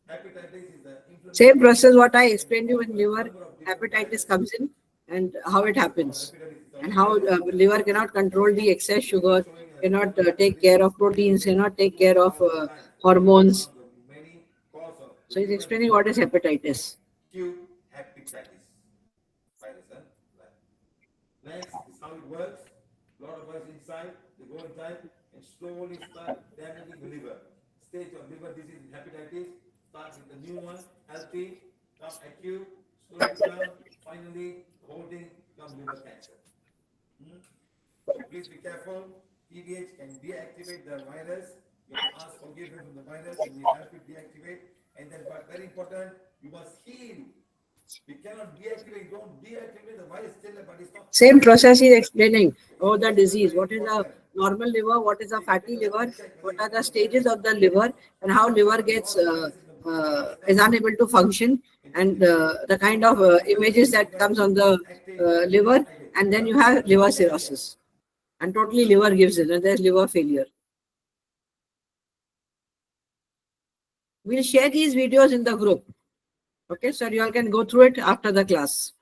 Hepatitis is the inflammation. Same process what I explained you when liver hepatitis comes in, and how it happens, and how liver cannot control the excess sugar, cannot take care of proteins, cannot take care of hormones. So he's explaining what is hepatitis. Acute hepatitis virus. Right. Next is how it works. A lot of us inside, they go inside and slowly start damaging the liver. Stage of liver disease in hepatitis starts with the new one, healthy, come acute, slowly come, finally, the whole thing comes liver cancer. So please be careful. TDH can deactivate the virus. You have to ask forgiveness from the virus, and we help you deactivate. And then, but very important, you must heal. We cannot deactivate, don't deactivate the virus still, but it's not. Same process is explaining about the disease. What is a normal liver? What is a fatty liver? What are the stages of the liver, and how liver gets is unable to function, and the kind of images that comes on the liver, and then you have liver cirrhosis, and totally liver gives in, and there's liver failure. We'll share these videos in the group. Okay, so you all can go through it after the class.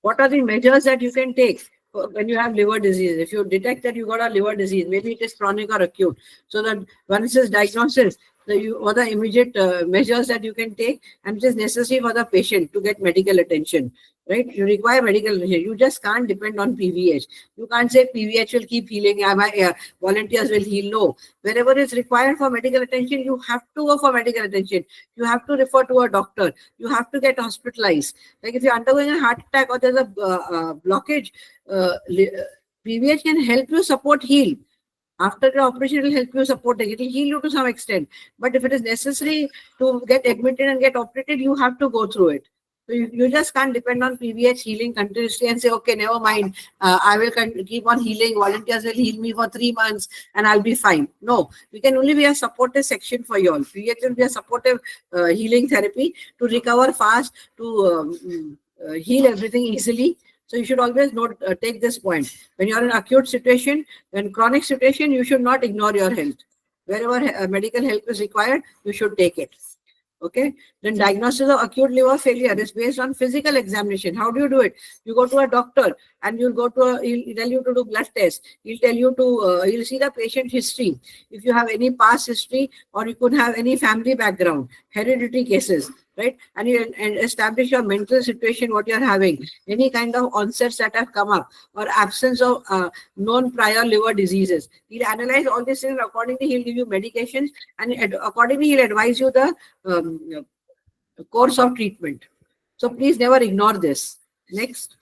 What are the measures that you can take when you have liver disease? If you detect that you got a liver disease, maybe it is chronic or acute, so that once it's diagnosis, what are the immediate measures that you can take, and it is necessary for the patient to get medical attention, right? You require medical attention. You just can't depend on PVH. You can't say PVH will keep healing, my volunteers will heal. No, wherever it's required for medical attention, you have to go for medical attention. You have to refer to a doctor. You have to get hospitalized. Like if you're undergoing a heart attack or there's a blockage, PVH can help you support heal. After the operation, it will help you supporting. It will heal you to some extent. But if it is necessary to get admitted and get operated, you have to go through it. So you just can't depend on PVH healing continuously and say, okay, never mind. I will keep on healing. Volunteers will heal me for 3 months and I'll be fine. No, we can only be a supportive section for you all. PVH will be a supportive healing therapy to recover fast, to heal everything easily. So you should always note, take this point. When you are in acute situation, when chronic situation, you should not ignore your health. Wherever medical help is required, you should take it. Okay. Then diagnosis of acute liver failure is based on physical examination. How do you do it? You go to a doctor and you'll go to he'll tell you to do blood test. He'll tell you to he'll see the patient history. If you have any past history, or you could have any family background, hereditary cases, right? And you and establish your mental situation, what you're having, any kind of onsets that have come up, or absence of known prior liver diseases. He'll analyze all these things. Accordingly, he'll give you medications, and accordingly, he'll advise you the course of treatment. So please never ignore this. Next.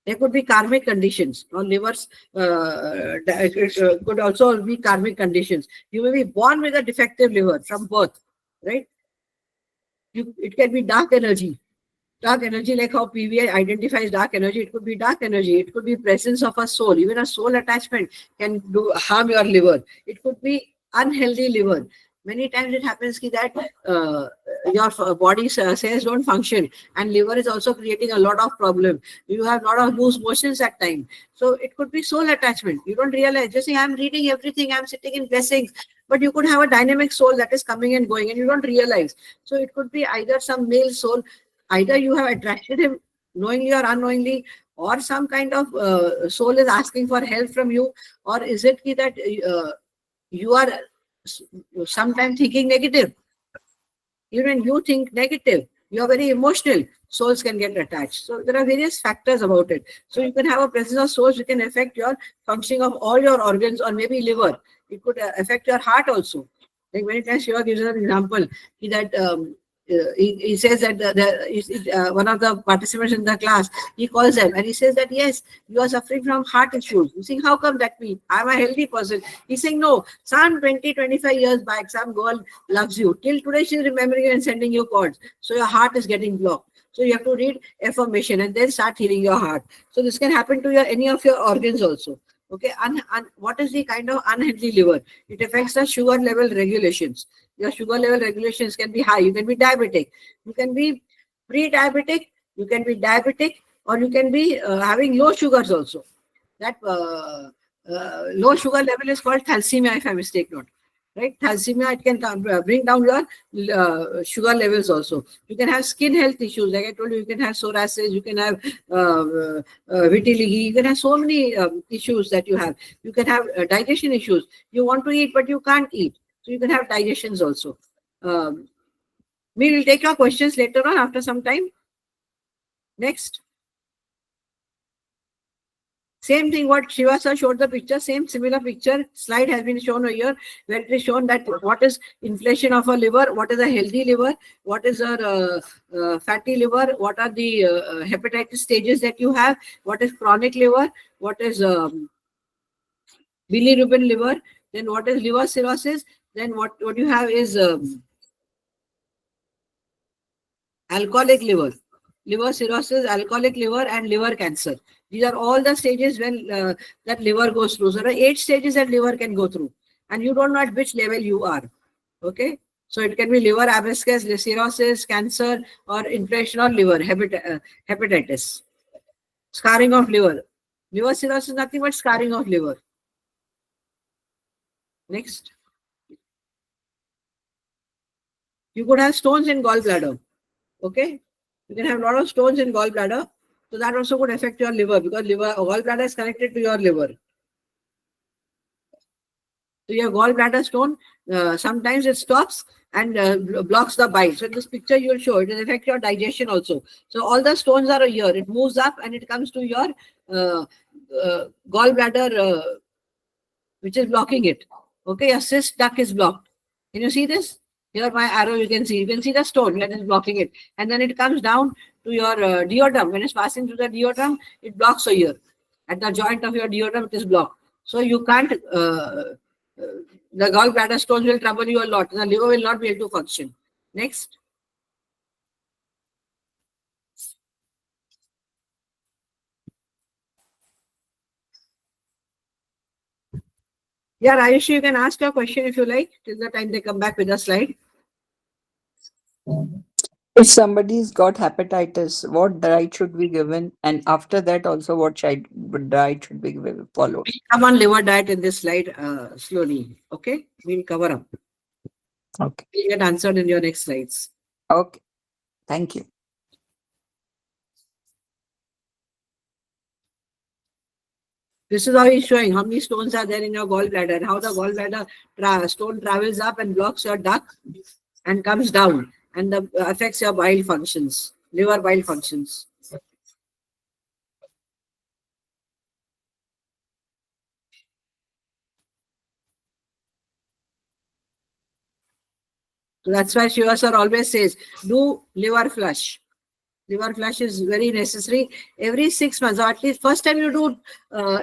There could be karmic conditions or livers. It could also be karmic conditions. You may be born with a defective liver from birth, right? It can be dark energy. Dark energy, like how PVI identifies dark energy, it could be dark energy. It could be presence of a soul. Even a soul attachment can harm your liver. It could be unhealthy liver. Many times it happens that your body cells don't function, and liver is also creating a lot of problem. You have a lot of loose motions at time. So it could be soul attachment. You don't realize. Just say, I'm reading everything, I'm sitting in blessings, but you could have a dynamic soul that is coming and going, and you don't realize. So it could be either some male soul, either you have attracted him knowingly or unknowingly, or some kind of soul is asking for help from you, or is it that you are sometimes thinking negative. Even you think negative, you are very emotional, souls can get attached. So there are various factors about it. So you can have a presence of souls, you can affect your functioning of all your organs, or maybe liver. It could affect your heart also. Like many times Shiva gives an example, he says that one of the participants in the class, he calls them and he says that, yes, you are suffering from heart issues. You think, how come that me? I'm a healthy person. He's saying, no, some 25 years back, some girl loves you. Till today, she's remembering you and sending you cards. So your heart is getting blocked. So you have to read affirmation and then start healing your heart. So this can happen to any of your organs also. Okay, what is the kind of unhealthy liver? It affects the sugar level regulations. Your sugar level regulations can be high. You can be diabetic. You can be pre-diabetic. You can be diabetic, or you can be having low sugars also. That low sugar level is called thalassemia, if I mistake not. Right? Thalassemia, it can bring down your sugar levels also. You can have skin health issues. Like I told you, you can have psoriasis, you can have vitiligo, you can have so many issues that you have. You can have digestion issues. You want to eat, but you can't eat. So you can have digestions also. We will take your questions later on after some time. Next. Same thing what Shiva sir showed the picture, same similar picture slide has been shown over here, where it is shown that what is inflation of a liver, what is a healthy liver, what is a fatty liver, what are the hepatitis stages that you have, what is chronic liver, what is bilirubin liver, then what is liver cirrhosis, then what you have is alcoholic liver, liver cirrhosis, alcoholic liver, and liver cancer. These are all the stages when that liver goes through. So there are 8 stages that liver can go through, and you don't know at which level you are. Okay. So it can be liver abscess, cirrhosis, cancer, or inflammation of liver, hepatitis. Scarring of liver. Liver cirrhosis is nothing but scarring of liver. Next. You could have stones in gallbladder. Okay. You can have a lot of stones in gallbladder. So that also could affect your liver because gallbladder is connected to your liver. So your gallbladder stone, sometimes it stops and blocks the bile. So in this picture you will show it will affect your digestion also. So all the stones are here. It moves up and it comes to your gallbladder, which is blocking it. Okay, your cyst duct is blocked. Can you see this? Here my arrow you can see. You can see the stone that is blocking it. And then it comes down to your duodenum. When it's passing through the duodenum, it blocks here. At the joint of your duodenum, it is blocked. So you can't, the gallbladder stones will trouble you a lot. The liver will not be able to function. Next. Yeah, Ayushi, you can ask your question if you like, till the time they come back with a slide. If somebody's got hepatitis, what diet should be given? And after that, also, what diet should be followed? Come on, liver diet in this slide slowly. Okay, we'll cover up. Okay. We'll get answered in your next slides. Okay. Thank you. This is how he's showing how many stones are there in your gallbladder and how the gallbladder stone travels up and blocks your duct and comes down and affects your bile functions, liver bile functions. So that's why Shiva sir always says, do liver flush. Liver flush is very necessary every 6 months, or at least first time you do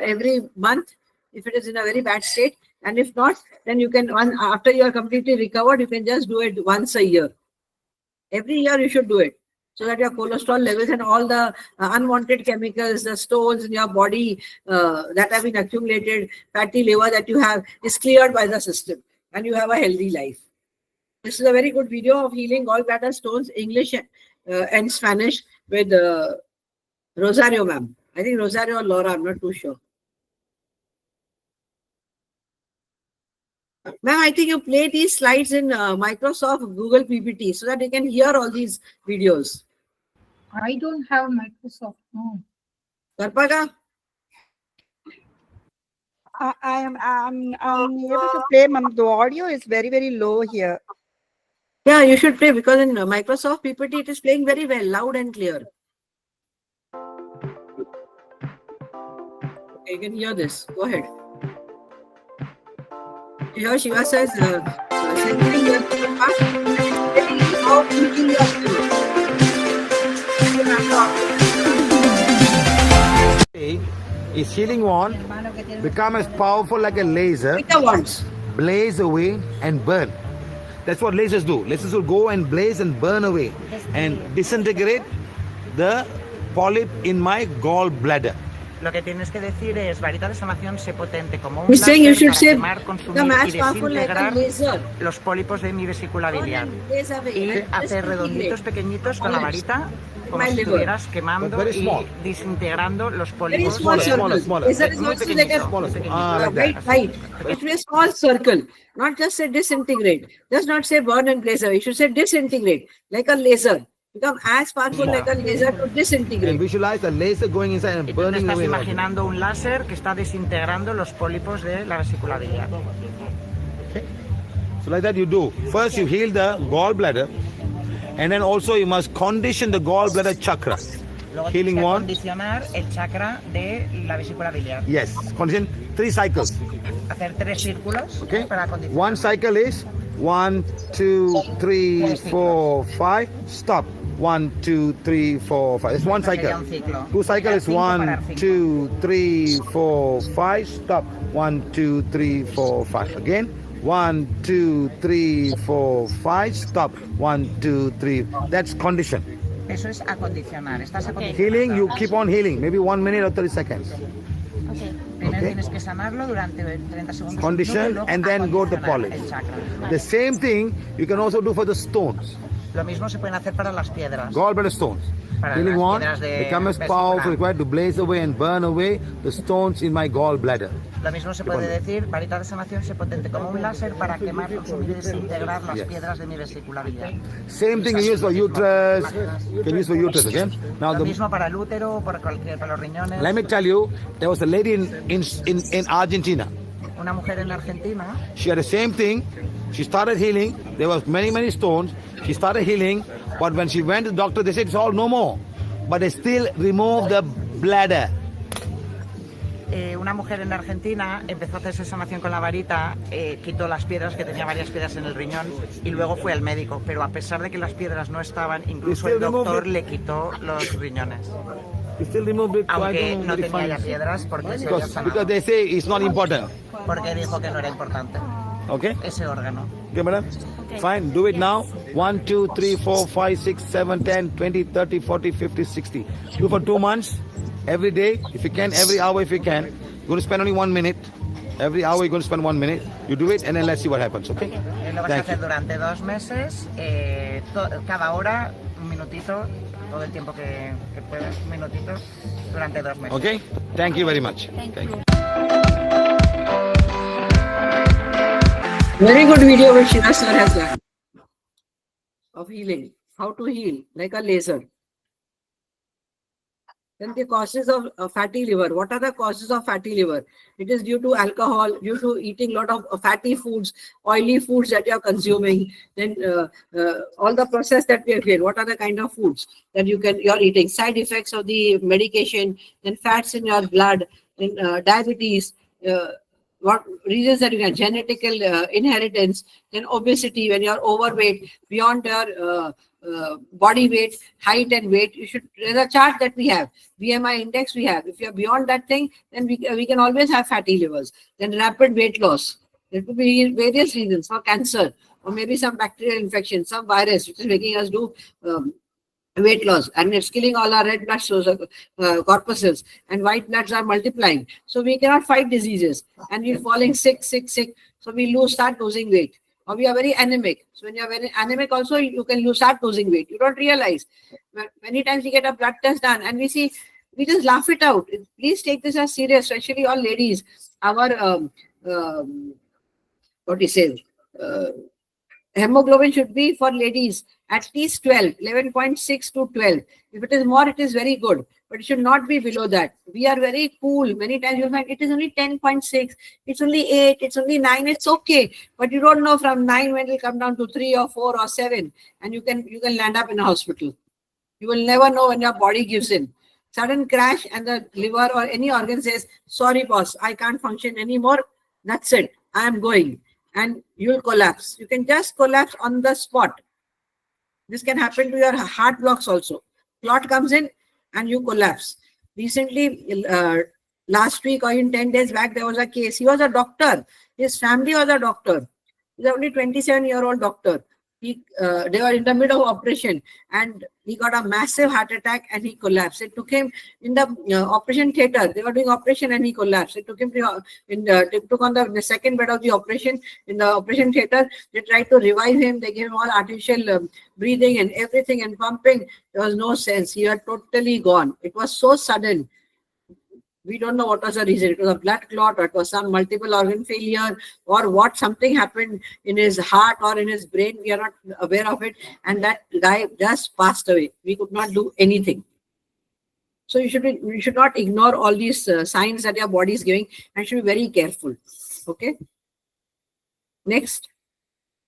every month if it is in a very bad state, and if not, then you can, after you are completely recovered, you can just do it once a year. Every year you should do it so that your cholesterol levels and all the unwanted chemicals, the stones in your body that have been accumulated, fatty liver that you have, is cleared by the system and you have a healthy life. This is a very good video of healing gallbladder stones, English and Spanish, with Rosario ma'am. I think Rosario or Laura, I'm not too sure. Ma'am, I think you play these slides in Microsoft Google PPT so that you can hear all these videos. I don't have Microsoft. No. Karpaga? I'm able to play, ma'am. The audio is very, very low here. Yeah, you should play because in Microsoft PPT it is playing very well, loud and clear. Okay, you can hear this. Go ahead. Here Shiva says, centering your part, explaining how to heal your Is healing wand become as powerful like a laser, wands. blaze away and burn. That's what lasers do. Lasers will go and blaze and burn away and disintegrate the polyp in my gallbladder. Lo que tienes que decir es, varita de sanación, sé potente como un He's saying you láser should para say, quemar, consumir become y as powerful like a desintegrar laser. los pólipos de mi vesícula biliar. Laser away. Y Like hacer this redonditos pequeñitos con la varita, como My si liver. estuvieras quemando But very y small. desintegrando los Very pólipos. small circle. smaller. Laser is Muy also like a pequeñito, like that. right. It should be a small circle, not just say disintegrate. Just not say burn and blaze away. You should say disintegrate, like a laser. Become as powerful like a laser to And disintegrate. visualize the laser going inside and Y tú te burning estás away. imaginando un láser que está desintegrando los pólipos de la vesícula biliar. So like that you do. First you heal the gallbladder, and then also you must condition the gallbladder chakra. Luego Healing tienes que wand. condicionar el chakra de la vesícula biliar. Yes, condition 3 cycles. Hacer 3 círculos Okay. para condicionar. One cycle is 1, 2, 3, 4, 5. Stop. 1, 2, 3, 4, 5. It's one cycle. Sería un ciclo. 2 cycle is 1, Parar cinco. 2, 3, 4, 5. Stop. 1, 2, 3, 4, 5. Again. 1, 2, 3, 4, 5. Stop. 1, 2, 3. That's condition. Eso es acondicionar. Estás acondicionando. Healing, you keep on healing. Maybe 1 minute or 30 seconds. Primer tienes que sanarlo durante 30 segundos. Condition and then go to polish. El chakra. The same thing you can also do for the stones. Lo mismo se pueden hacer para las piedras. Gallbladder stones. Para Healing las one, piedras de become as vesícula. powerful required to blaze away and burn away the stones in my gallbladder. Lo mismo se puede decir, varita de sanación se potente como un láser para quemar, consumir y desintegrar las piedras de mi vesícula biliar. Same thing you use for uterus. You can use for uterus again. Now Lo mismo para el útero, para los riñones. let me tell you, there was a lady in Argentina. Una mujer en Argentina, She had the same thing. She started healing. There was many stones. She started healing, but when she went to the doctor, they said it's all no more. But they still removed the bladder. una mujer en Argentina empezó a hacerse sanación con la varita, quitó las piedras, que tenía varias piedras en el riñón, y luego fue al médico, pero a pesar de que las piedras no estaban, incluso el doctor le quitó los riñones. Aunque no tenía ya piedras porque se había sanado. Because they say it's not important. Porque dijo que no era importante. Okay? Ese órgano. Okay, madam? Fine, do it now. 1, 2, 3, 4, 5, 6, 7, 10, 20, 30, 40, 50, 60. Do for 2 months, every day, if you can, every hour if you can. You're going to spend only 1 minute. Every hour you're going to spend 1 minute. You do it and then let's see what happens, okay? Lo vas a hacer durante 2 meses, cada hora, un minutito, todo el tiempo que puedas, un minutito, durante 2 meses. Okay? Thank you very much. Thank you. Very good video which Shiva sir has done of healing. How to heal like a laser. Then the causes of fatty liver. What are the causes of fatty liver? It is due to alcohol, due to eating a lot of fatty foods, oily foods that you are consuming. Then all the process that we have here. What are the kind of foods that you are eating? Side effects of the medication. Then fats in your blood. Then diabetes. What reasons that you can genetical inheritance, then obesity when you are overweight beyond your body weight, height and weight. You should, there's a chart that we have, BMI index we have. If you're beyond that thing, then we can always have fatty livers. Then rapid weight loss. There could be various reasons for cancer or maybe some bacterial infection, some virus which is making us do weight loss, and it's killing all our red blood cells, corpuscles, and white bloods are multiplying. So we cannot fight diseases, and we're falling sick. So we start losing weight, or we are very anemic. So when you are very anemic, also you can start losing weight. You don't realize. Many times we get a blood test done, and we just laugh it out. Please take this as serious, especially all ladies. Our hemoglobin should be for ladies at least 12, 11.6 to 12. If it is more, it is very good, but it should not be below that. We are very cool. Many times you'll find it is only 10.6, it's only 8, it's only 9, it's okay. But you don't know from 9 when it will come down to 3 or 4 or 7, and you can land up in a hospital. You will never know when your body gives in. Sudden crash and the liver or any organ says, sorry boss, I can't function anymore. That's it, I am going. And you'll collapse. You can just collapse on the spot. This can happen to your heart blocks also. Clot comes in and you collapse. Recently, last week or in 10 days back, there was a case. He was a doctor. His family was a doctor. He's only 27-year-old doctor. They were in the middle of operation and he got a massive heart attack and he collapsed. It took him in the operation theater. They were doing operation and he collapsed. It took him took on the second bed of the operation in the operation theater. They tried to revive him. They gave him all artificial breathing and everything and pumping. There was no sense. He had totally gone. It was so sudden. We don't know what was the reason. It was a blood clot, or it was some multiple organ failure, or what, something happened in his heart or in his brain. We are not aware of it. And that guy just passed away. We could not do anything. So you should not ignore all these signs that your body is giving, and should be very careful. Okay. Next.